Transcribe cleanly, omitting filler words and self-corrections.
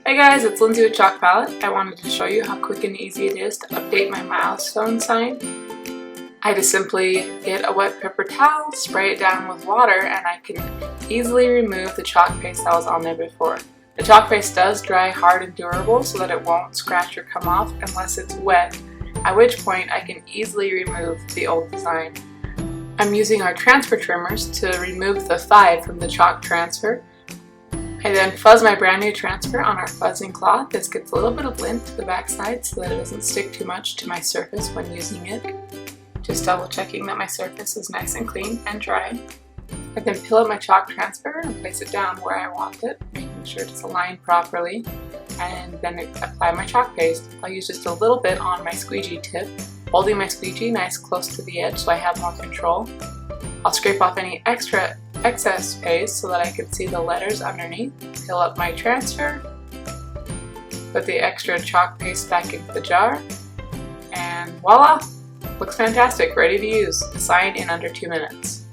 Hey guys, it's Lindsay with Chalk Palette. I wanted to show you how quick and easy it is to update my Milestone sign. I just simply get a wet paper towel, spray it down with water, and I can easily remove the chalk paste that was on there before. The chalk paste does dry hard and durable so that it won't scratch or come off unless it's wet, at which point I can easily remove the old design. I'm using our transfer trimmers to remove the 5 from the chalk transfer. I then fuzz my brand new transfer on our fuzzing cloth. This gets a little bit of lint to the backside so that it doesn't stick too much to my surface when using it. Just double checking that my surface is nice and clean and dry. I then peel up my chalk transfer and place it down where I want it, making sure it's aligned properly, and then apply my chalk paste. I'll use just a little bit on my squeegee tip, holding my squeegee nice close to the edge so I have more control. I'll scrape off any excess paste so that I can see the letters underneath, fill up my transfer, put the extra chalk paste back into the jar, and voila! Looks fantastic, ready to use. Sign in under 2 minutes.